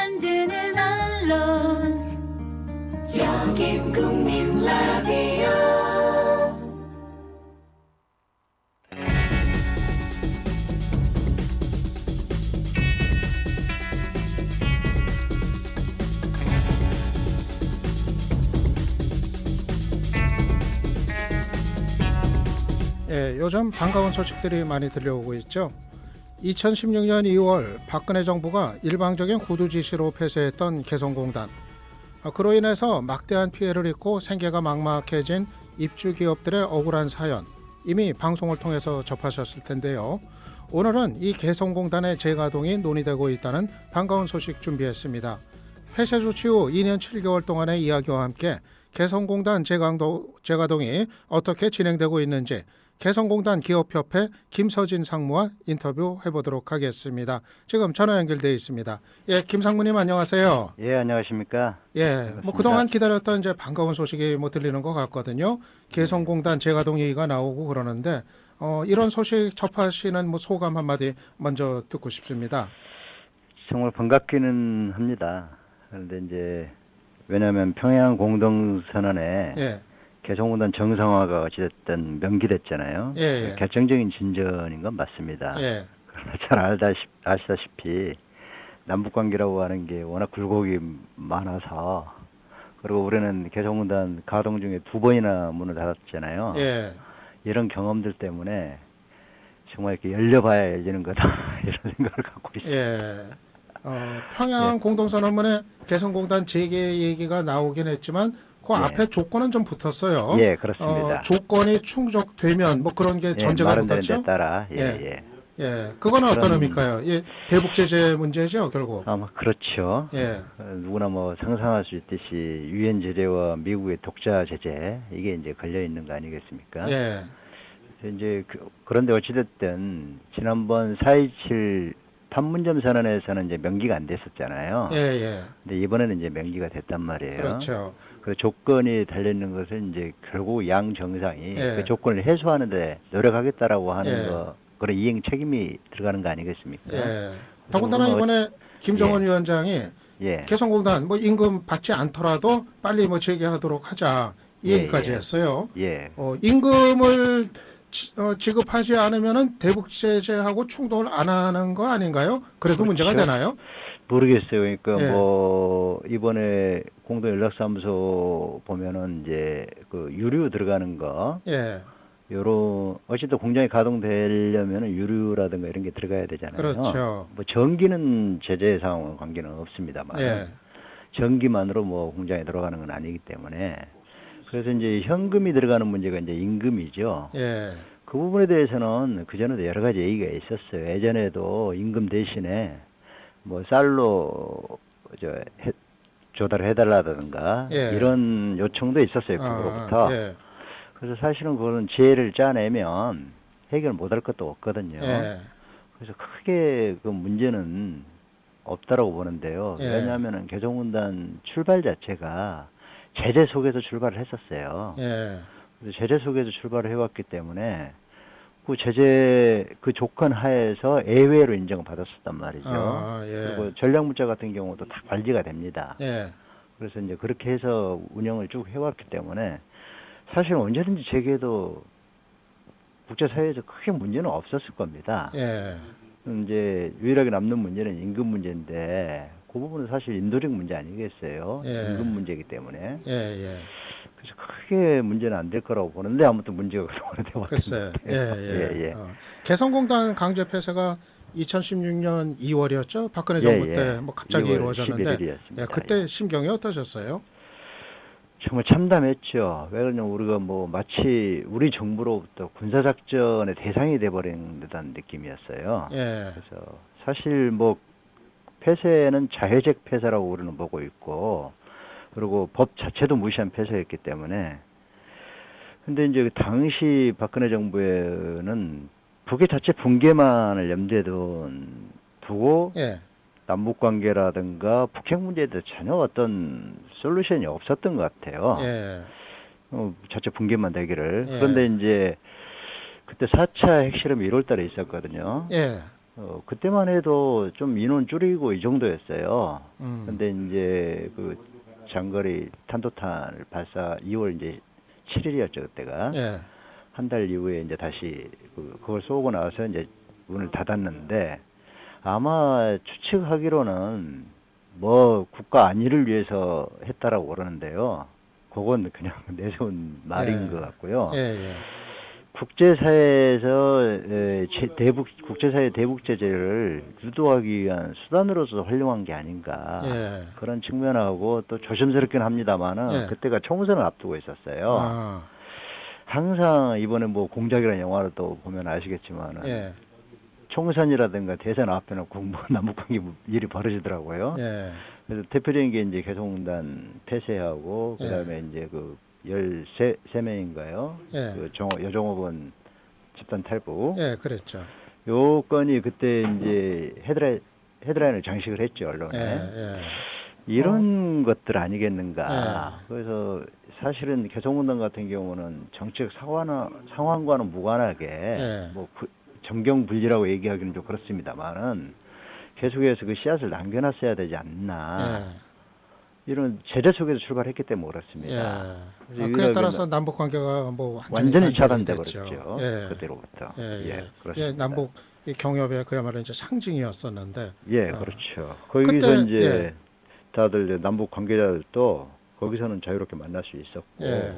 만드는 언론 여긴 국민 라디오. 예, 요즘 반가운 소식들이 많이 들려오고 있죠. 2016년 2월 박근혜 정부가 일방적인 구두 지시로 폐쇄했던 개성공단. 그로 인해서 막대한 피해를 입고 생계가 막막해진 입주 기업들의 억울한 사연 이미 방송을 통해서 접하셨을 텐데요. 오늘은 이 개성공단의 재가동이 논의되고 있다는 반가운 소식 준비했습니다. 폐쇄 조치 후 2년 7개월 동안의 이야기와 함께 개성공단 재가동이 어떻게 진행되고 있는지 개성공단 기업협회 김서진 상무와 인터뷰 해보도록 하겠습니다. 지금 전화 연결되어 있습니다. 예, 김상무님 안녕하세요. 예, 안녕하십니까. 예, 뭐 그동안 기다렸던 이제 반가운 소식이 뭐 들리는 것 같거든요. 개성공단 재가동 얘기가 나오고 그러는데 이런 소식 접하시는 뭐 소감 한마디 먼저 듣고 싶습니다. 정말 반갑기는 합니다. 그런데 이제 왜냐하면 평양 공동선언에 예, 개성공단 정상화가 어찌됐든 명기됐잖아요. 예, 예. 결정적인 진전인 건 맞습니다. 예, 그러나 잘 아시다시피 남북관계라고 하는 게 워낙 굴곡이 많아서, 그리고 올해는 개성공단 가동 중에 2번이나 문을 닫았잖아요. 예. 이런 경험들 때문에 정말 이렇게 열려봐야 열리는 거다 이런 생각을 갖고 있습니다. 예. 평양 공동선언문에 개성공단 재개 얘기가 나오긴 했지만 그 예. 앞에 조건은 좀 붙었어요. 예, 그렇습니다. 조건이 충족되면 뭐 그런 게 전제가 마련되는 붙었죠. 데 따라 예. 예, 그거는 어떤 의미일까요? 예, 대북 제재 문제죠, 결국. 아마 그렇죠. 예, 누구나 뭐 상상할 수 있듯이 유엔 제재와 미국의 독자 제재, 이게 이제 걸려 있는 거 아니겠습니까? 예, 그래서 이제 그런데 어찌됐든 지난번 4.27 판문점 선언에서는 이제 명기가 안 됐었잖아요. 예, 예. 근데 이번에는 이제 명기가 됐단 말이에요. 그렇죠. 그 조건이 달려 있는 것은 이제 결국 양 정상이 예. 그 조건을 해소하는데 노력하겠다라고 하는 예. 그런 이행 책임이 들어가는 거 아니겠습니까? 예. 더군다나 이번에 김정은 위원장이 예. 개성공단 뭐 임금 받지 않더라도 빨리 뭐 재개하도록 하자 이 예, 얘기까지 예. 했어요. 예. 임금을 지급하지 않으면은 대북 제재하고 충돌 안 하는 거 아닌가요? 그래도 그렇죠. 문제가 되나요? 모르겠어요. 그러니까 예. 뭐 이번에 공동연락사무소 보면은 이제 그 유류 들어가는 거, 예, 요런 어쨌든 공장이 가동되려면은 유류라든가 이런 게 들어가야 되잖아요. 그렇죠. 뭐 전기는 제재 사항과 관계는 없습니다만 예, 전기만으로 뭐 공장에 들어가는 건 아니기 때문에, 그래서 이제 현금이 들어가는 문제가 이제 임금이죠. 예, 그 부분에 대해서는 그전에도 여러 가지 얘기가 있었어요. 예전에도 임금 대신에 뭐 쌀로 조달을 해달라든가 예. 이런 요청도 있었어요. 그거부터. 예, 그래서 사실은 그거는 지혜를 짜내면 해결 못할 것도 없거든요. 예, 그래서 크게 그 문제는 없다라고 보는데요. 예. 왜냐하면은 개성공단 출발 자체가 제재 속에서 출발을 했었어요. 예, 그래서 제재 속에서 출발을 해왔기 때문에 그 제재 그 조건 하에서 예외로 인정을 받았었단 말이죠. 예. 그리고 전략물자 같은 경우도 다 관리가 됩니다. 예, 그래서 이제 그렇게 해서 운영을 쭉 해왔기 때문에 사실 언제든지 재개해도 국제사회에서 크게 문제는 없었을 겁니다. 예, 이제 유일하게 남는 문제는 임금 문제인데 그 부분은 사실 인도적 문제 아니겠어요? 예. 임금 문제이기 때문에. 예, 예. 그래서 크게 문제는 안 될 거라고 보는데 아무튼 문제가 그동안에 돼왔던 글쎄, 것 예, 같아요. 예. 예. 개성공단 강제 폐쇄가 2016년 2월이었죠. 박근혜 정부 때 뭐 갑자기 2월 이루어졌는데, 11일이었습니다. 예, 그때 심경이 어떠셨어요? 정말 참담했죠. 왜 그러냐면 우리가 뭐 마치 우리 정부로부터 군사작전의 대상이 돼버린 듯한 느낌이었어요. 예, 그래서 사실 뭐 폐쇄는 자해적 폐쇄라고 우리는 보고 있고, 그리고 법 자체도 무시한 폐쇄였기 때문에. 근데 이제 그 당시 박근혜 정부에는 북의 자체 붕괴만을 염두에 두고 예, 남북 관계라든가 북핵 문제에 대해 전혀 어떤 솔루션이 없었던 것 같아요. 예, 자체 붕괴만 되기를. 예. 그런데 이제 그때 4차 핵실험이 1월 달에 있었거든요. 예, 그때만 해도 좀 인원 줄이고 이 정도였어요. 음. 근데 이제 그 장거리 탄도탄을 발사 2월 이제 7일이었죠, 그때가. 예. 한 달 이후에 이제 다시 그걸 쏘고 나서 이제 문을 닫았는데 아마 추측하기로는 뭐 국가 안위를 위해서 했다라고 그러는데요. 그건 그냥 내세운 말인 예. 것 같고요. 예, 예. 국제사회에서 국제사회 대북 제재를 유도하기 위한 수단으로서 활용한 게 아닌가 예. 그런 측면하고 또 조심스럽긴 합니다만은 예. 그때가 총선을 앞두고 있었어요. 아, 항상 이번에 뭐 공작이라는 영화를 또 보면 아시겠지만은 예. 총선이라든가 대선 앞에는 남북관계 일이 벌어지더라고요. 예. 그래서 대표적인 게 이제 개성공단 폐쇄하고 그다음에 이제 그 13명인가요? 예. 그 여종업원 집단 탈북. 예, 그랬죠. 요 건이 그때 이제 헤드라인을 장식을 했죠, 언론에. 예, 예. 이런 것들 아니겠는가. 예. 그래서 사실은 개성공단 같은 경우는 정책 상황과는 무관하게 예. 뭐 정경분리라고 얘기하기는 좀 그렇습니다만은 계속해서 그 씨앗을 남겨놨어야 되지 않나. 예. 이런 제재 속에서 출발했기 때문에 그렇습니다. 예. 그래서 그에 따라서 남북 관계가 뭐 완전히 단절이 차단돼 됐죠. 버렸죠. 예. 그때로부터. 예, 예. 예, 예, 그렇습니다. 남북 이 경협의 그야말로 이제 상징이었었는데. 예, 어. 그렇죠. 거기서 그때, 이제 예. 다들 이제 남북 관계자들도 거기서는 자유롭게 만날 수 있었고, 예.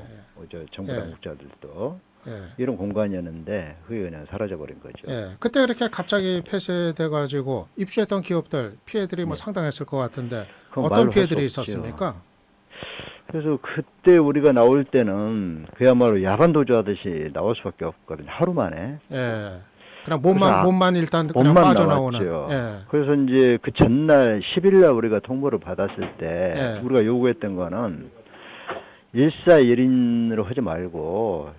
저 정부 예. 당국자들도 예. 이런 공간이었는데 그게 그냥 사라져버린 거죠. 예. 그때 그렇게 갑자기 폐쇄돼 가지고 입주했던 기업들 피해들이 뭐 네. 상당했을 것 같은데 그건 어떤 말로 할수 피해들이 없죠. 있었습니까? 그래서 그때 우리가 나올 때는 그야말로 야반 도주하듯이 나올 수밖에 없거든요. 하루 만에. 예. 그냥 그래서 몸만 일단 그냥 몸만 빠져나오는. 나왔죠. 예. 그래서 이제 그 전날 10일 날 우리가 통보를 받았을 때 예. 우리가 요구했던 거는 1사1인으로 하지 말고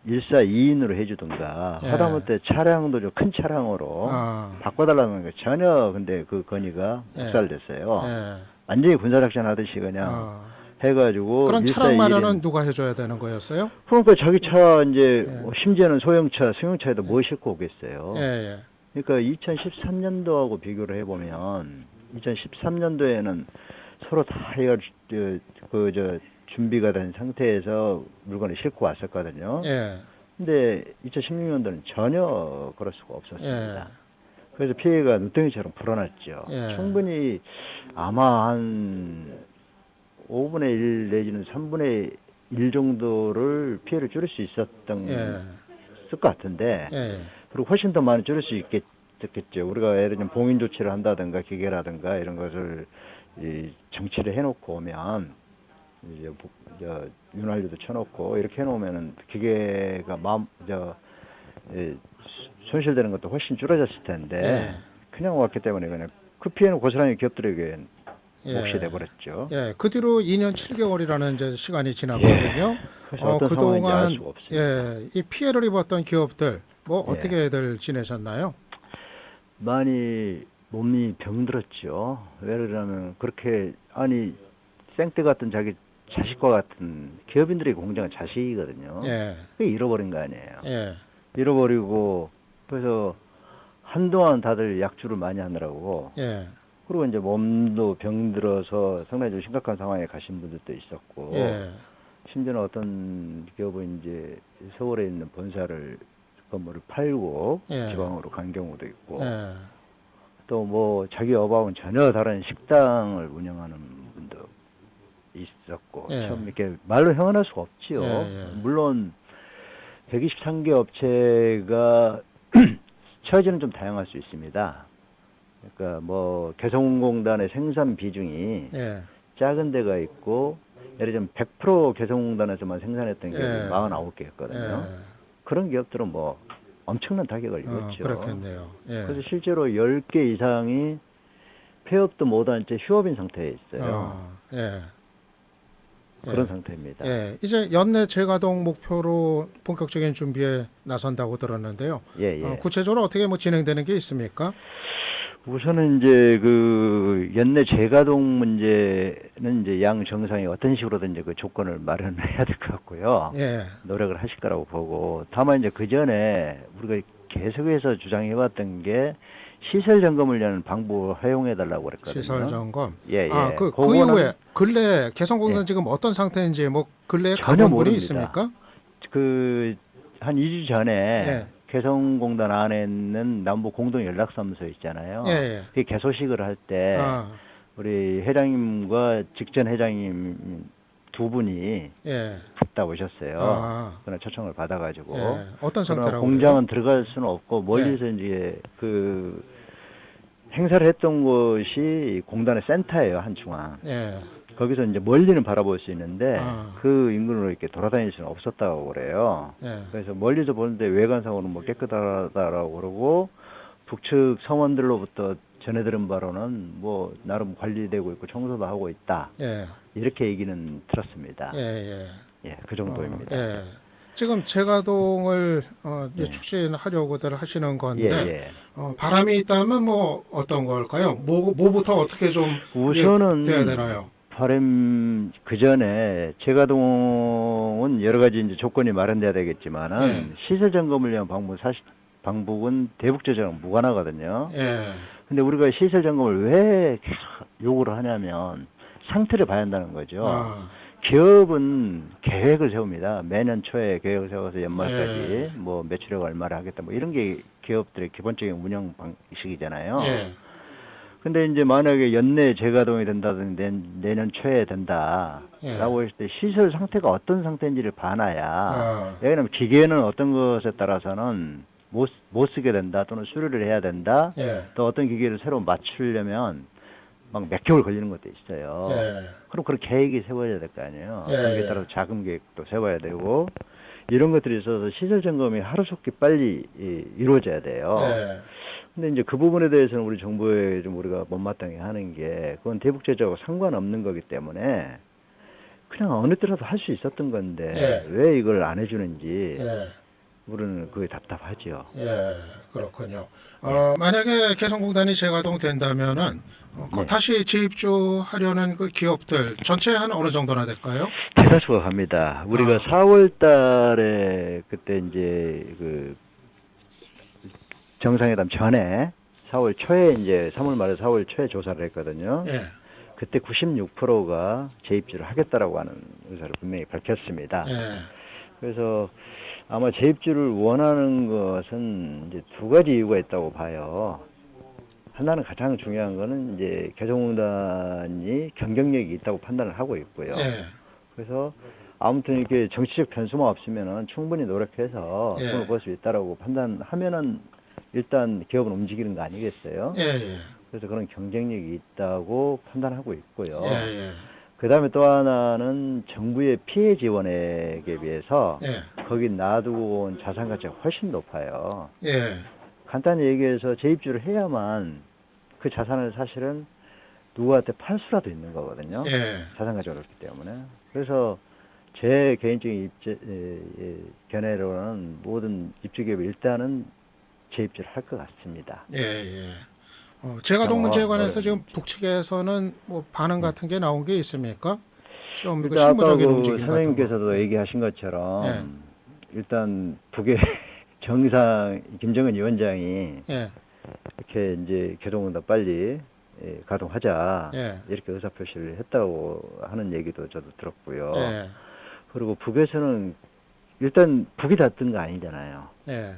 1사2인으로 해주든가 예. 하다못해 차량도 좀 큰 차량으로 아. 바꿔달라는 거 전혀 근데 그 건의가 예. 묵살됐어요. 예. 완전히 군사작전 하듯이 그냥 아. 해가지고 그런 차량 1사1인. 마련은 누가 해줘야 되는 거였어요? 그러니까 자기 차 이제 예. 심지어는 소형차, 승용차에도 뭐 싣고 오겠어요. 예, 예. 그러니까 2013년도하고 비교를 해보면 2013년도에는 서로 다 준비가 된 상태에서 물건을 싣고 왔었거든요. 예. 근데 2016년도는 전혀 그럴 수가 없었습니다. 예. 그래서 피해가 눈덩이처럼 불어났죠. 예. 충분히 아마 한 5분의 1 내지는 3분의 1 정도를 피해를 줄일 수 있었던 예. 것 같은데 예. 그리고 훨씬 더 많이 줄일 수 있겠죠. 우리가 예를 들면 봉인 조치를 한다든가 기계라든가 이런 것을 정치를 해놓고 오면 이제 윤활유도 쳐놓고 이렇게 해놓으면은 기계가 손실되는 것도 훨씬 줄어졌을 텐데 예. 그냥 왔기 때문에 그냥 그 피해는 고스란히 기업들에게 몫이 예. 돼버렸죠. 예, 그 뒤로 2년 7개월이라는 이제 시간이 지났거든요. 그래서 어떤 상황인지 알 수가 없습니다. 예, 이 피해를 입었던 기업들 뭐 예. 어떻게들 지내셨나요? 많이 몸이 병들었죠. 예를 들면 그렇게 생떼 같은 자기 자식과 같은 기업인들의 공장은 자식이거든요. 예, 그게 잃어버린 거 아니에요. 예, 잃어버리고 그래서 한동안 다들 약주를 많이 하느라고 예, 그리고 이제 몸도 병들어서 상당히 좀 심각한 상황에 가신 분들도 있었고 예, 심지어는 어떤 기업은 이제 서울에 있는 건물을 팔고 예. 지방으로 간 경우도 있고 예, 또 뭐 자기 업하고는 전혀 다른 식당을 운영하는 분도 있었고 예. 참 이렇게 말로 형언할 수가 없지요. 예, 예. 물론 123개 업체가 처지는 좀 다양할 수 있습니다. 그러니까 뭐 개성공단의 생산 비중이 예, 작은 데가 있고 예를 들면 100% 개성공단에서만 생산했던 기업이 예. 49개였거든요. 예. 그런 기업들은 뭐 엄청난 타격을 입었죠. 그렇겠네요. 예. 그래서 실제로 10개 이상이 폐업도 못한 채 휴업인 상태에 있어요. 예. 그런 예. 상태입니다. 예, 이제 연내 재가동 목표로 본격적인 준비에 나선다고 들었는데요. 예, 예. 구체적으로 어떻게 뭐 진행되는 게 있습니까? 우선은 이제 그 연내 재가동 문제는 이제 양 정상이 어떤 식으로든 이제 그 조건을 마련해야 될 것 같고요. 예, 노력을 하실 거라고 보고 다만 이제 그 전에 우리가 계속해서 주장해왔던 게 시설 점검을 위한 방법을 허용해 달라고 그랬거든요. 시설 점검. 예, 예. 그 그거는 이후에 근래 개성공단 예. 지금 어떤 상태인지 뭐 근래 전혀 가본 분이 모릅니다. 있습니까? 한 2주 전에 예. 개성공단 안에 있는 남북 공동 연락사무소 있잖아요. 예, 예. 그 개소식을 할 때 아, 우리 회장님과 직전 회장님 두 분이 예. 갔다 오셨어요. 아, 그런 초청을 받아가지고. 예. 어떤 그러나 상태라고 공장은 들어갈 수는 없고 멀리서 이제 그 행사를 했던 곳이 공단의 센터예요, 한중앙. 그래요? 거기서 이제 멀리는 바라볼 수 있는데 아. 그 인근으로 이렇게 돌아다닐 수는 없었다고 그래요. 예. 예. 그래서 멀리서 보는데 외관상으로는 뭐 깨끗하다라고 그러고 북측 성원들로부터 전해 들은 바로는 뭐 나름 관리되고 있고 청소도 하고 있다. 예. 이렇게 얘기는 들었습니다. 예, 예. 예, 그 정도입니다. 예. 지금 제가동을 이제 네. 추진하려고들 하시는 예, 건데 예. 바람이 있다면 뭐 어떤 걸까요? 뭐부터 어떻게 좀 우선은 돼야 되나요? 바람 그 전에 제가동은 여러 가지 이제 조건이 마련돼야 되겠지만은 예. 시설 점검을 위한 방법은 대북제재랑 무관하거든요. 예. 근데 우리가 시설 점검을 왜 요구를 하냐면 상태를 봐야 한다는 거죠. 아, 기업은 계획을 세웁니다. 매년 초에 계획을 세워서 연말까지 예. 뭐 매출액 얼마를 하겠다 뭐 이런 게 기업들의 기본적인 운영 방식이잖아요. 예. 근데 이제 만약에 연내 재가동이 된다든지 내년 초에 된다라고 예. 했을 때 시설 상태가 어떤 상태인지를 봐놔야 아, 왜냐하면 기계는 어떤 것에 따라서는 못 쓰게 된다 또는 수리를 해야 된다 예. 또 어떤 기계를 새로 맞추려면 막 몇 개월 걸리는 것도 있어요. 예. 그럼 그런 계획이 세워야 될 거 아니에요. 예, 거기에 예. 따라서 자금 계획도 세워야 되고 이런 것들이 있어서 시설 점검이 하루속히 빨리 이루어져야 돼요. 예. 근데 이제 그 부분에 대해서는 우리 정부에 좀 우리가 못마땅해 하는 게 그건 대북제재하고 상관없는 거기 때문에 그냥 어느 때라도 할 수 있었던 건데 예. 왜 이걸 안 해주는지 예. 우리는 그게 답답하죠. 예. 그렇군요. 만약에 개성공단이 재가동 된다면은 네. 다시 재입주하려는 그 기업들 전체 한 어느 정도나 될까요? 대다수가 갑니다. 우리가 4월 달에 그때 이제 그 정상회담 전에 4월 초에 이제 3월 말에 4월 초에 조사를 했거든요. 예. 그때 96%가 재입주를 하겠다라고 하는 의사를 분명히 밝혔습니다. 예. 그래서 아마 재입주를 원하는 것은 이제 두 가지 이유가 있다고 봐요. 하나는 가장 중요한 거는 이제 개성공단이 경쟁력이 있다고 판단을 하고 있고요. 예. 그래서 아무튼 이렇게 정치적 변수만 없으면은 충분히 노력해서 예. 돈을 벌 수 있다라고 판단하면은 일단 기업은 움직이는 거 아니겠어요? 예. 예. 그래서 그런 경쟁력이 있다고 판단하고 있고요. 예. 예. 그 다음에 또 하나는 정부의 피해 지원액에 비해서 예. 거기 놔두고 온 자산 가치가 훨씬 높아요. 예. 간단히 얘기해서 재입주를 해야만 그 자산을 사실은 누구한테 팔 수라도 있는 거거든요. 예. 자산 가치가 높기 때문에. 그래서 제 개인적인 견해로는 모든 입주기업이 일단은 재입주를 할 것 같습니다. 예. 예. 재가동 문제에 관해서 지금 어려운지. 북측에서는 뭐 반응 같은 게 나온 게 있습니까? 좀 그 일단 아까 실무적인 그 움직임 같은 거. 선생님께서도 얘기하신 것처럼 예. 일단 북의 김정은 위원장이 예. 이렇게 이제 개성공단 빨리 가동하자 예. 이렇게 의사표시를 했다고 하는 얘기도 저도 들었고요. 예. 그리고 북에서는 일단 북이 닫은 거 아니잖아요. 예.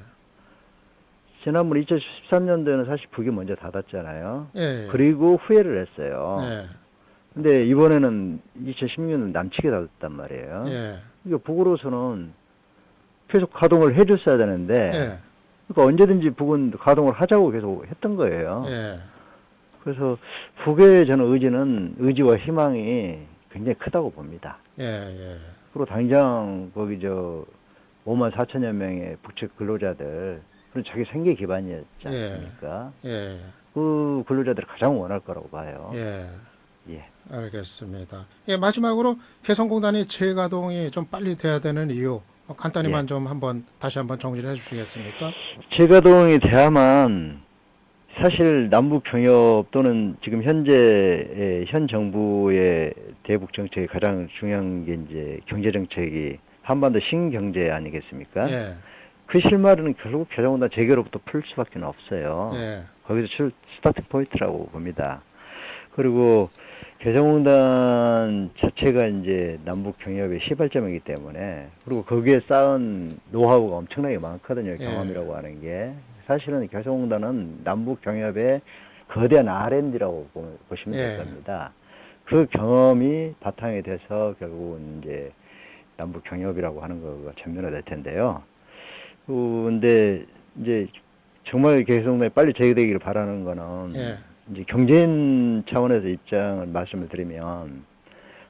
지난번 2013년도에는 사실 북이 먼저 닫았잖아요. 예. 그리고 후회를 했어요. 예. 근데 이번에는 2016년 남측에 닫았단 말이에요. 예. 그러니까 북으로서는 계속 가동을 해줬어야 되는데 예. 그러니까 언제든지 북은 가동을 하자고 계속 했던 거예요. 예. 그래서 북의 저는 의지와 희망이 굉장히 크다고 봅니다. 예. 예. 그리고 당장 거기 5만 4천여 명의 북측 근로자들 그리고 자기 생계 기반이었지 않습니까? 예. 그 근로자들이 가장 원할 거라고 봐요. 예. 예. 알겠습니다. 예, 마지막으로 개성공단이 재가동이 좀 빨리 돼야 되는 이유 간단히만 예. 좀 다시 한번 정리를 해주시겠습니까? 재가동이 돼야만 사실 남북 경협 또는 지금 현 정부의 대북 정책이 가장 중요한 게 이제 경제 정책이 한반도 신경제 아니겠습니까? 예. 그 실마리는 결국 개성공단 재개로부터 풀 수밖에 없어요. 예. 거기서 스타트 포인트라고 봅니다. 그리고 개성공단 자체가 이제 남북 경협의 시발점이기 때문에, 그리고 거기에 쌓은 노하우가 엄청나게 많거든요. 예. 경험이라고 하는 게. 사실은 개성공단은 남북 경협의 거대한 R&D라고 보시면 예. 될 겁니다. 그 경험이 바탕이 돼서 결국은 이제 남북 경협이라고 하는 거가 전면화될 텐데요. 근데 이제 정말 개성공단이 빨리 재개되기를 바라는 거는, 예. 이제 경제인 차원에서 입장을 말씀을 드리면,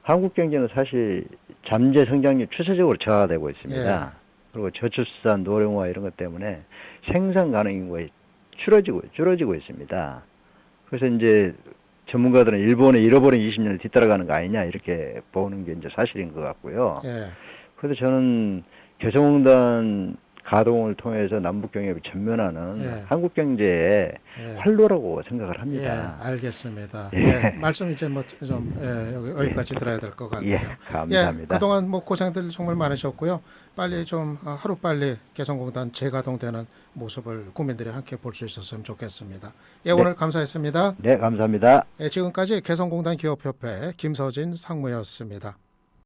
한국 경제는 사실 잠재 성장률 추세적으로 저하되고 있습니다. 예. 그리고 저출산, 노령화 이런 것 때문에 생산 가능 인구가 줄어지고 있습니다. 그래서 이제 전문가들은 일본의 잃어버린 20년을 뒤따라가는 거 아니냐 이렇게 보는 게 이제 사실인 것 같고요. 예. 그래서 저는 개성공단 가동을 통해서 남북 경협이 전면하는 예. 한국 경제의 예. 활로라고 생각을 예, 합니다. 알겠습니다. 예. 예, 말씀 이제 뭐 좀 여기까지 들어야 될 것 같네요. 예, 감사합니다. 그동안 뭐 고생들 정말 많으셨고요. 빨리 좀 하루 빨리 개성공단 재가동되는 모습을 국민들이 함께 볼 수 있었으면 좋겠습니다. 예, 네. 오늘 감사했습니다. 네, 감사합니다. 예, 지금까지 개성공단 기업협회 김서진 상무였습니다.